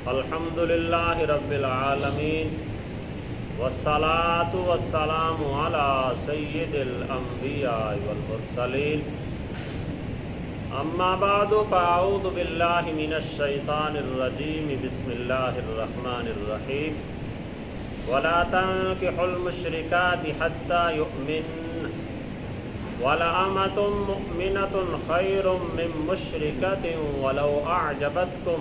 الحمدللہ رب العالمین والصلاة والسلام علی سید الانبیاء والمرسلین اما بعد فاعوذ باللہ من الشیطان الرجیم بسم اللہ الرحمن الرحیم ولا تنکحوا المشرکات حتی یؤمن وَلَأَمَةٌ مُؤْمِنَةٌ خَيْرٌ مِّن مُّشْرِكَةٍ وَلَوْ أَعْجَبَتْكُمْ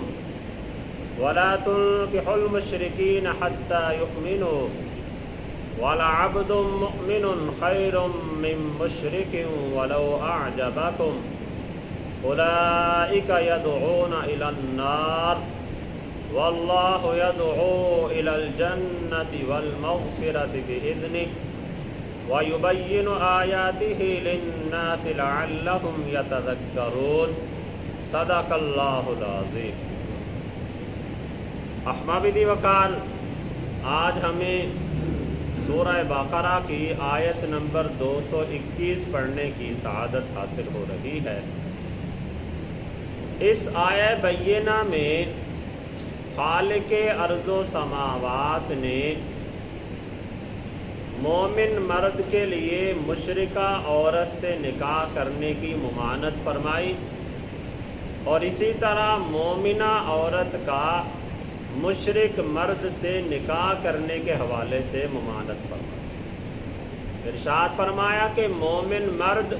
وَلَا تُنكِحُوا الْمُشْرِكِينَ حَتَّى يُؤْمِنُوا وَلَعَبْدٌ مُؤْمِنٌ خَيْرٌ مِّن مُّشْرِكٍ وَلَوْ أَعْجَبَكُمْ أُولَٰئِكَ يَدْعُونَ إِلَى النَّارِ وَاللَّهُ يَدْعُو إِلَى الْجَنَّةِ وَالْمَغْفِرَةِ بِإِذْنِهِ وَيُبَيِّنُ آيَاتِهِ لِلنَّاسِ لَعَلَّهُمْ يَتَذَكَّرُونَ صدق اللہ العظیم۔ احباب وقار، آج ہمیں سورہ بقرہ کی آیت نمبر 221 پڑھنے کی سعادت حاصل ہو رہی ہے۔ اس آیہ بینہ میں خالق ارض و سماوات نے مومن مرد کے لیے مشرکہ عورت سے نکاح کرنے کی ممانعت فرمائی، اور اسی طرح مومنہ عورت کا مشرک مرد سے نکاح کرنے کے حوالے سے ممانعت فرمائی۔ ارشاد فرمایا کہ مومن مرد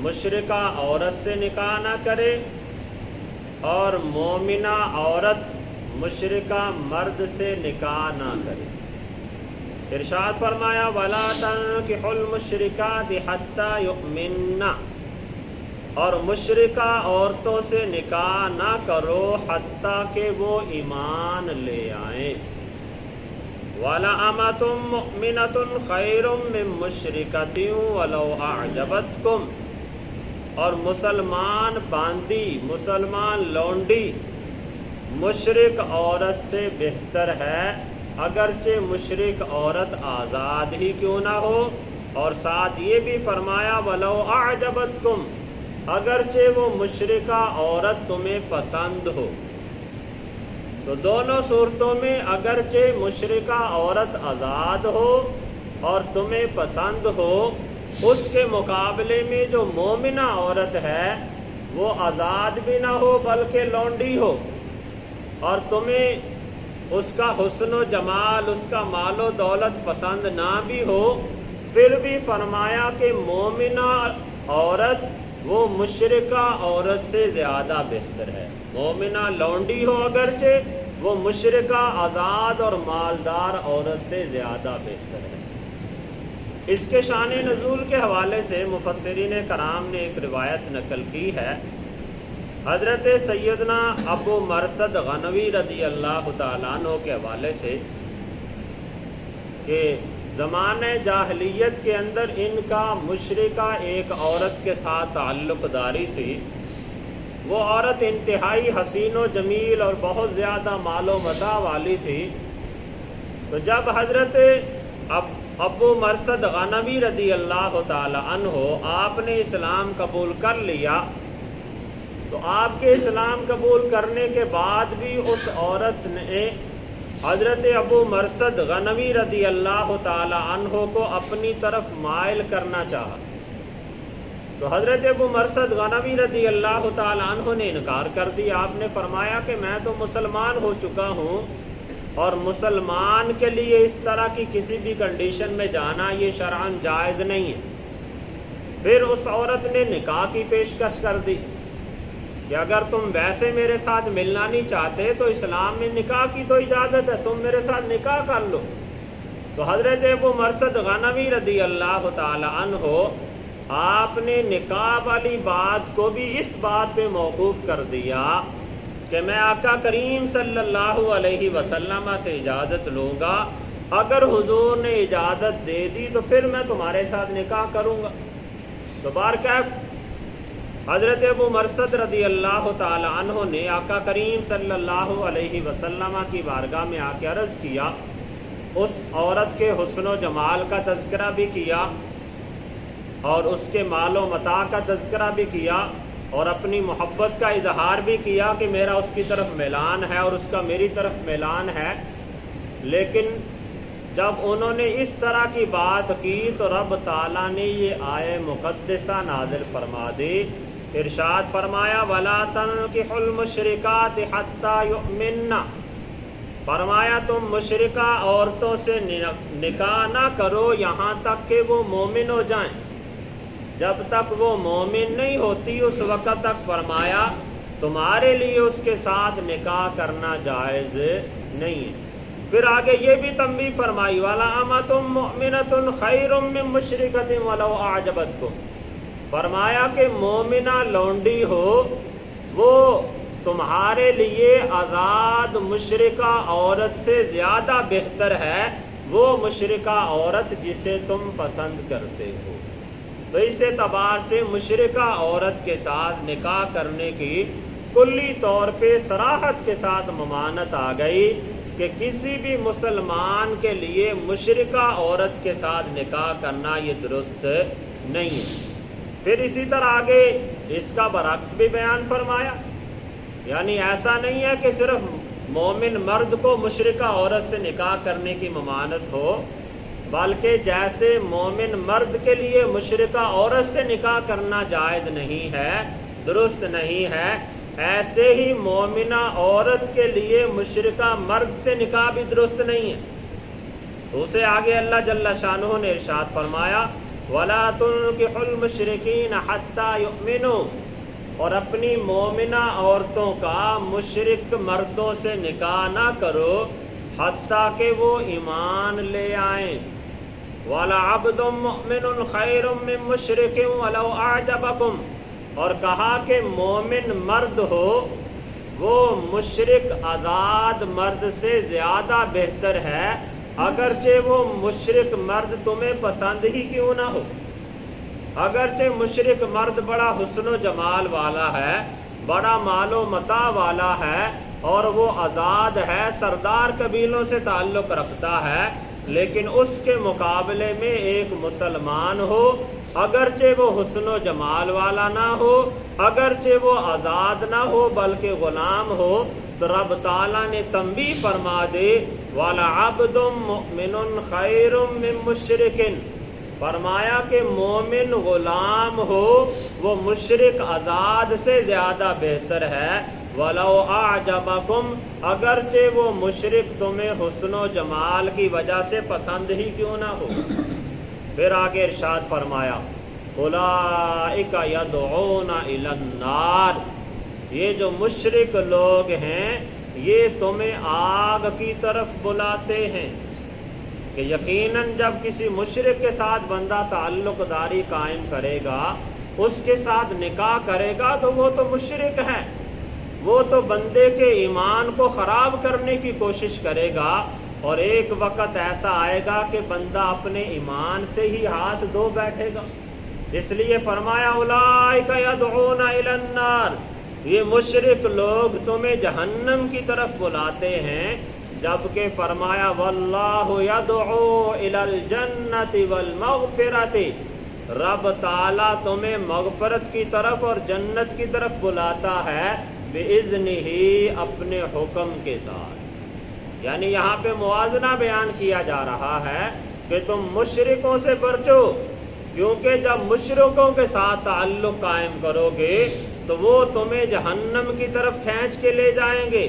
مشرکہ عورت سے نکاح نہ کرے، اور مومنہ عورت مشرکہ مرد سے نکاح نہ کرے۔ ارشاد فرمایا وَلَا تَنكِحُوا الْمُشْرِكَاتِ حَتَّى يُؤْمِنَّ، اور مشرکہ عورتوں سے نکاح نہ کرو حتیٰ کہ وہ ایمان لے آئیں۔ وَلَأَمَةٌ مُؤْمِنَةٌ خَيْرٌ مِّن مُّشْرِكَةٍ وَلَوْ أَعْجَبَتْكُمْ، اور مسلمان باندی، مسلمان لونڈی مشرک عورت سے بہتر ہے، اگرچہ مشرک عورت آزاد ہی کیوں نہ ہو۔ اور ساتھ یہ بھی فرمایا وَلَوْ أَعْجَبَتْكُمْ، اگرچہ وہ مشرکہ عورت تمہیں پسند ہو۔ تو دونوں صورتوں میں اگرچہ مشرکہ عورت آزاد ہو اور تمہیں پسند ہو، اس کے مقابلے میں جو مومنہ عورت ہے وہ آزاد بھی نہ ہو بلکہ لونڈی ہو، اور تمہیں اس کا حسن و جمال، اس کا مال و دولت پسند نہ بھی ہو، پھر بھی فرمایا کہ مومنہ عورت وہ مشرکہ عورت سے زیادہ بہتر ہے۔ مومنہ لونڈی ہو اگرچہ، وہ مشرکہ آزاد اور مالدار عورت سے زیادہ بہتر ہے۔ اس کے شان نزول کے حوالے سے مفسرین کرام نے ایک روایت نقل کی ہے، حضرت سیدنا ابو مرثد غنوی رضی اللہ تعالیٰ عنہ کے حوالے سے، کہ زمانہ جاہلیت کے اندر ان کا مشرکہ ایک عورت کے ساتھ تعلق داری تھی۔ وہ عورت انتہائی حسین و جمیل اور بہت زیادہ مال و متاع والی تھی۔ تو جب حضرت ابو مرثد غنوی رضی اللہ تعالیٰ عنہ آپ نے اسلام قبول کر لیا، تو آپ کے اسلام قبول کرنے کے بعد بھی اس عورت نے حضرت ابو مرثد غنوی رضی اللہ تعالی عنہ کو اپنی طرف مائل کرنا چاہا۔ تو حضرت ابو مرثد غنوی رضی اللہ تعالی عنہ نے انکار کر دیا۔ آپ نے فرمایا کہ میں تو مسلمان ہو چکا ہوں، اور مسلمان کے لیے اس طرح کی کسی بھی کنڈیشن میں جانا یہ شرعاً جائز نہیں ہے۔ پھر اس عورت نے نکاح کی پیشکش کر دی کہ اگر تم ویسے میرے ساتھ ملنا نہیں چاہتے تو اسلام میں نکاح کی تو اجازت ہے، تم میرے ساتھ نکاح کر لو۔ تو حضرت ابو مرثد غنوی رضی اللہ تعالی عنہ آپ نے نکاح والی بات کو بھی اس بات پہ موقوف کر دیا کہ میں آقا کریم صلی اللہ علیہ وسلم سے اجازت لوں گا، اگر حضور نے اجازت دے دی تو پھر میں تمہارے ساتھ نکاح کروں گا۔ تو بہرکیف حضرت ابو مرثد رضی اللہ تعالی عنہ نے آقا کریم صلی اللہ علیہ وسلم کی بارگاہ میں آ کے عرض کیا، اس عورت کے حسن و جمال کا تذکرہ بھی کیا اور اس کے مال و متاع کا تذکرہ بھی کیا، اور اپنی محبت کا اظہار بھی کیا کہ میرا اس کی طرف میلان ہے اور اس کا میری طرف میلان ہے، لیکن جب انہوں نے اس طرح کی بات کی تو رب تعالیٰ نے یہ آیہ مقدسہ نازل فرما دی۔ ارشاد فرمایا وَلَا تَنْكِحُوا الْمُشْرِكَاتِ حَتَّى يُؤْمِنَّ، فرمایا تم مشرکہ عورتوں سے نکاح نہ کرو یہاں تک کہ وہ مومن ہو جائیں۔ جب تک وہ مومن نہیں ہوتی اس وقت تک فرمایا تمہارے لیے اس کے ساتھ نکاح کرنا جائز نہیں ہے۔ پھر آگے یہ بھی تنبیہ فرمائی وَلَأَمَةٌ مُؤْمِنَةٌ خَيْرٌ مِّن مُّشْرِكَةٍ وَلَوْ أَعْجَبَتْكُمْ، فرمایا کہ مومنہ لونڈی ہو وہ تمہارے لیے آزاد مشرکہ عورت سے زیادہ بہتر ہے، وہ مشرکہ عورت جسے تم پسند کرتے ہو۔ تو اس اعتبار سے مشرکہ عورت کے ساتھ نکاح کرنے کی کلی طور پہ صراحت کے ساتھ ممانعت آ گئی کہ کسی بھی مسلمان کے لیے مشرکہ عورت کے ساتھ نکاح کرنا یہ درست نہیں ہے۔ پھر اسی طرح آگے اس کا برعکس بھی بیان فرمایا، یعنی ایسا نہیں ہے کہ صرف مومن مرد کو مشرکہ عورت سے نکاح کرنے کی ممانعت ہو، بلکہ جیسے مومن مرد کے لیے مشرکہ عورت سے نکاح کرنا جائز نہیں ہے، درست نہیں ہے، ایسے ہی مومنہ عورت کے لیے مشرکہ مرد سے نکاح بھی درست نہیں ہے۔ تو اسے آگے اللہ جل شانہ نے ارشاد فرمایا وَلَا تُنْكِحُوا الْمُشْرِكِينَ حَتَّى يُؤْمِنُوا، اور اپنی مومنہ عورتوں کا مشرک مردوں سے نکاح نہ کرو حتیٰ کہ وہ ایمان لے آئیں۔ وَلَعَبْدٌ مُؤْمِنٌ خَيْرٌ مِّن مُّشْرِكٍ وَلَوْ أَعْجَبَكُمْ، اور کہا کہ مومن مرد ہو وہ مشرک آزاد مرد سے زیادہ بہتر ہے، اگرچہ وہ مشرک مرد تمہیں پسند ہی کیوں نہ ہو۔ اگرچہ مشرک مرد بڑا حسن و جمال والا ہے، بڑا مال و متاع والا ہے اور وہ آزاد ہے، سردار قبیلوں سے تعلق رکھتا ہے، لیکن اس کے مقابلے میں ایک مسلمان ہو، اگرچہ وہ حسن و جمال والا نہ ہو، اگرچہ وہ آزاد نہ ہو بلکہ غلام ہو، تو رب تعالیٰ نے تنبیہ فرما دے وَلَعَبْدٌ مُؤْمِنٌ خَيْرٌ مِّن مُّشْرِكٍ، فرمایا کہ مومن غلام ہو وہ مشرک آزاد سے زیادہ بہتر ہے، وَلَوْ أَعْجَبَكُمْ، اگرچہ وہ مشرک تمہیں حسن و جمال کی وجہ سے پسند ہی کیوں نہ ہو۔ پھر آگے ارشاد فرمایا أُولَئِكَ يَدْعُونَ إِلَى النَّارِ، یہ جو مشرک لوگ ہیں یہ تمہیں آگ کی طرف بلاتے ہیں، کہ یقیناً جب کسی مشرک کے ساتھ بندہ تعلق داری قائم کرے گا، اس کے ساتھ نکاح کرے گا تو وہ تو مشرک ہے، وہ تو بندے کے ایمان کو خراب کرنے کی کوشش کرے گا، اور ایک وقت ایسا آئے گا کہ بندہ اپنے ایمان سے ہی ہاتھ دھو بیٹھے گا۔ اس لیے فرمایا اولئک یدعون الی النار، یہ مشرک لوگ تمہیں جہنم کی طرف بلاتے ہیں، جبکہ فرمایا واللہ یدعو الی الجنۃ والمغفرۃ، رب تعالیٰ تمہیں مغفرت کی طرف اور جنت کی طرف بلاتا ہے بِإِذْنِهِ، اپنے حکم کے ساتھ۔ یعنی یہاں پہ موازنہ بیان کیا جا رہا ہے کہ تم مشرکوں سے بچو، کیونکہ جب مشرکوں کے ساتھ تعلق قائم کرو گے تو وہ تمہیں جہنم کی طرف کھینچ کے لے جائیں گے۔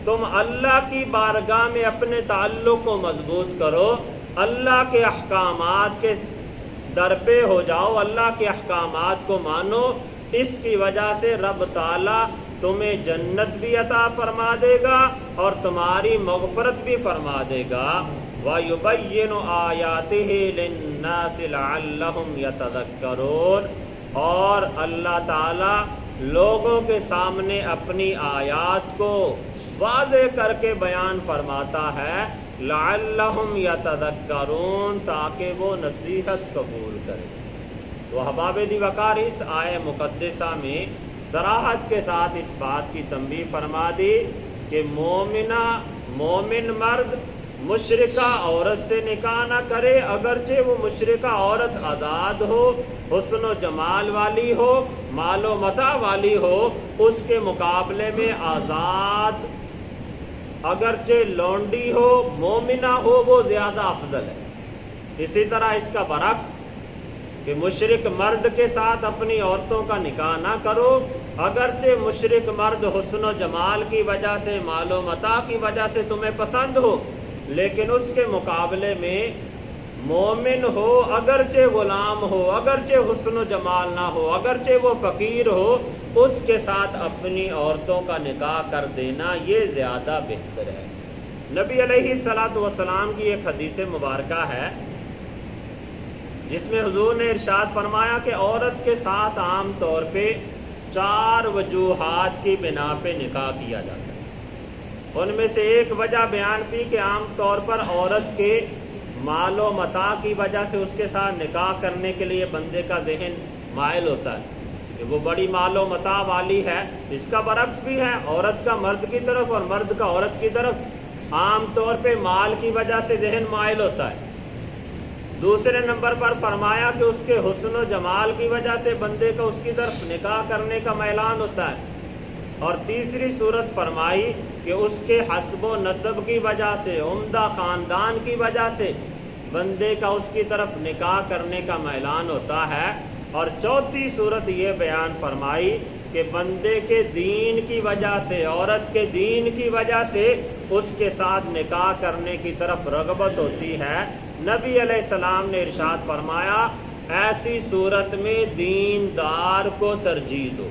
تم اللہ کی بارگاہ میں اپنے تعلق کو مضبوط کرو، اللہ کے احکامات کے در پہ ہو جاؤ، اللہ کے احکامات کو مانو، اس کی وجہ سے رب تعالیٰ تمہیں جنت بھی عطا فرما دے گا اور تمہاری مغفرت بھی فرما دے گا۔ وَيُبَيِّنُ آيَاتِهِ لِلنَّاسِ لَعَلَّهُمْ يَتَذَكَّرُونَ، اور اللہ تعالیٰ لوگوں کے سامنے اپنی آیات کو واضح کر کے بیان فرماتا ہے لَعَلَّهُمْ يَتَذَكَّرُونَ، تاکہ وہ نصیحت قبول کریں۔ تو احباب دی وقار اس آیہ مقدسہ میں صراحت کے ساتھ اس بات کی تنبیہ فرما دی کہ مومن مرد مشرکہ عورت سے نکاح نہ کرے، اگرچہ وہ مشرکہ عورت آزاد ہو، حسن و جمال والی ہو، مال و متاع والی ہو، اس کے مقابلے میں آزاد اگرچہ لونڈی ہو، مومنہ ہو، وہ زیادہ افضل ہے۔ اسی طرح اس کا برعکس کہ مشرک مرد کے ساتھ اپنی عورتوں کا نکاح نہ کرو، اگرچہ مشرک مرد حسن و جمال کی وجہ سے، مال و متاع کی وجہ سے تمہیں پسند ہو، لیکن اس کے مقابلے میں مومن ہو، اگرچہ غلام ہو، اگرچہ حسن و جمال نہ ہو، اگرچہ وہ فقیر ہو، اس کے ساتھ اپنی عورتوں کا نکاح کر دینا یہ زیادہ بہتر ہے۔ نبی علیہ الصلوۃ والسلام کی ایک حدیث مبارکہ ہے جس میں حضور نے ارشاد فرمایا کہ عورت کے ساتھ عام طور پہ 4 وجوہات کی بنا پہ نکاح کیا جاتا ہے۔ ان میں سے ایک وجہ بیان کی کہ عام طور پر عورت کے مال و متاع کی وجہ سے اس کے ساتھ نکاح کرنے کے لیے بندے کا ذہن مائل ہوتا ہے کہ وہ بڑی مال و متاع والی ہے۔ اس کا برعکس بھی ہے، عورت کا مرد کی طرف اور مرد کا عورت کی طرف عام طور پہ مال کی وجہ سے ذہن مائل ہوتا ہے۔ دوسرے نمبر پر فرمایا کہ اس کے حسن و جمال کی وجہ سے بندے کا اس کی طرف نکاح کرنے کا میلان ہوتا ہے۔ اور تیسری صورت فرمائی کہ اس کے حسب و نسب کی وجہ سے، عمدہ خاندان کی وجہ سے بندے کا اس کی طرف نکاح کرنے کا میلان ہوتا ہے۔ اور چوتھی صورت یہ بیان فرمائی کہ بندے کے دین کی وجہ سے، عورت کے دین کی وجہ سے اس کے ساتھ نکاح کرنے کی طرف رغبت ہوتی ہے۔ نبی علیہ السلام نے ارشاد فرمایا ایسی صورت میں دیندار کو ترجیح دو۔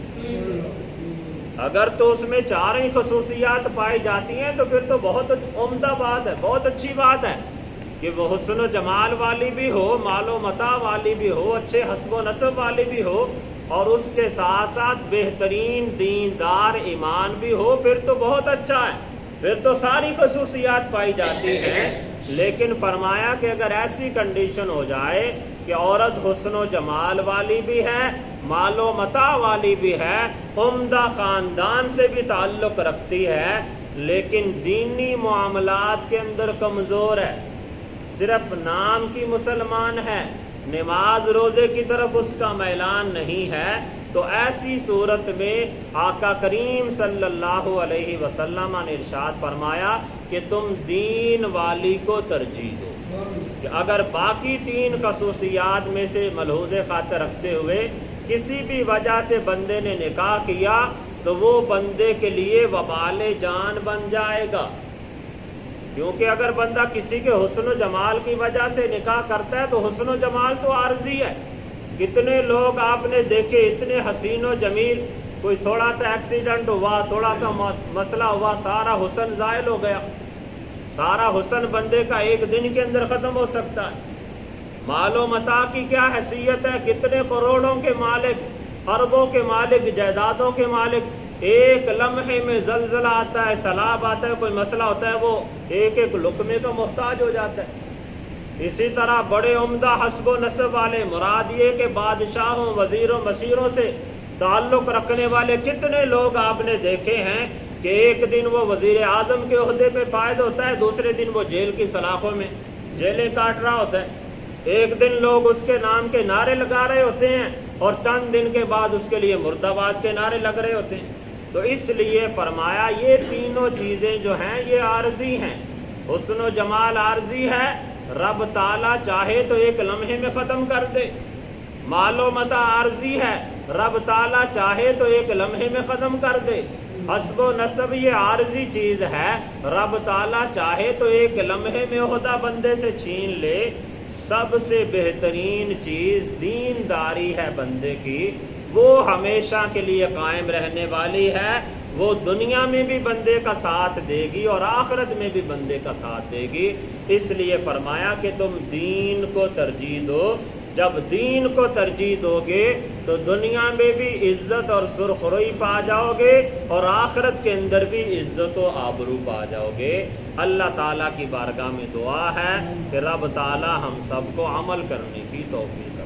اگر تو اس میں 4 ہی خصوصیات پائی جاتی ہیں تو پھر تو بہت عمدہ بات ہے، بہت اچھی بات ہے کہ وہ حسن و جمال والی بھی ہو، مال و متاع والی بھی ہو، اچھے حسب و نسب والی بھی ہو، اور اس کے ساتھ ساتھ بہترین دیندار ایمان بھی ہو، پھر تو بہت اچھا ہے، پھر تو ساری خصوصیات پائی جاتی ہیں۔ لیکن فرمایا کہ اگر ایسی کنڈیشن ہو جائے کہ عورت حسن و جمال والی بھی ہے، مال و متاع والی بھی ہے، عمدہ خاندان سے بھی تعلق رکھتی ہے، لیکن دینی معاملات کے اندر کمزور ہے، صرف نام کی مسلمان ہے، نماز روزے کی طرف اس کا میلان نہیں ہے، تو ایسی صورت میں آقا کریم صلی اللہ علیہ وسلم نے ارشاد فرمایا کہ تم دین والی کو ترجیح دو۔ کہ اگر باقی 3 خصوصیات میں سے ملحوظ خاطر رکھتے ہوئے کسی بھی وجہ سے بندے نے نکاح کیا تو وہ بندے کے لیے وبال جان بن جائے گا، کیونکہ اگر بندہ کسی کے حسن و جمال کی وجہ سے نکاح کرتا ہے تو حسن و جمال تو عارضی ہے۔ کتنے لوگ آپ نے دیکھے اتنے حسین و جمیل، کوئی تھوڑا سا ایکسیڈنٹ ہوا، تھوڑا سا مسئلہ ہوا، سارا حسن زائل ہو گیا۔ سارا حسن بندے کا ایک دن کے اندر ختم ہو سکتا ہے۔ مال و متاع کی کیا حیثیت ہے، کتنے کروڑوں کے مالک، اربوں کے مالک، جائیدادوں کے مالک، ایک لمحے میں زلزلہ آتا ہے، سیلاب آتا ہے، کوئی مسئلہ ہوتا ہے، وہ ایک ایک لقمے کا محتاج ہو جاتا ہے۔ اسی طرح بڑے عمدہ حسب و نسب والے، مراد یہ کہ بادشاہوں، وزیروں، مشیروں سے تعلق رکھنے والے کتنے لوگ آپ نے دیکھے ہیں کہ ایک دن وہ وزیر اعظم کے عہدے پہ فائد ہوتا ہے، دوسرے دن وہ جیل کی سلاخوں میں جیلیں کاٹ رہا ہوتا ہے۔ ایک دن لوگ اس کے نام کے نعرے لگا رہے ہوتے ہیں اور چند دن کے بعد اس کے لیے مرد آباد کے نعرے لگ رہے ہوتے ہیں۔ تو اس لیے فرمایا یہ تینوں چیزیں جو ہیں یہ عارضی ہیں۔ حسن و جمال عارضی ہے، رب تعالیٰ چاہے تو ایک لمحے میں ختم کر دے۔ مال و متاع عارضی ہے، رب تعالیٰ چاہے تو ایک لمحے میں ختم کر دے۔ حسب و نسب یہ عارضی چیز ہے، رب تعالیٰ چاہے تو ایک لمحے میں عہدہ بندے سے چھین لے۔ سب سے بہترین چیز دینداری ہے بندے کی، وہ ہمیشہ کے لیے قائم رہنے والی ہے، وہ دنیا میں بھی بندے کا ساتھ دے گی اور آخرت میں بھی بندے کا ساتھ دے گی۔ اس لیے فرمایا کہ تم دین کو ترجیح دو۔ جب دین کو ترجیح دو گے تو دنیا میں بھی عزت اور سرخروئی پا جاؤ گے اور آخرت کے اندر بھی عزت و آبرو پا جاؤ گے۔ اللہ تعالیٰ کی بارگاہ میں دعا ہے کہ رب تعالیٰ ہم سب کو عمل کرنے کی توفیق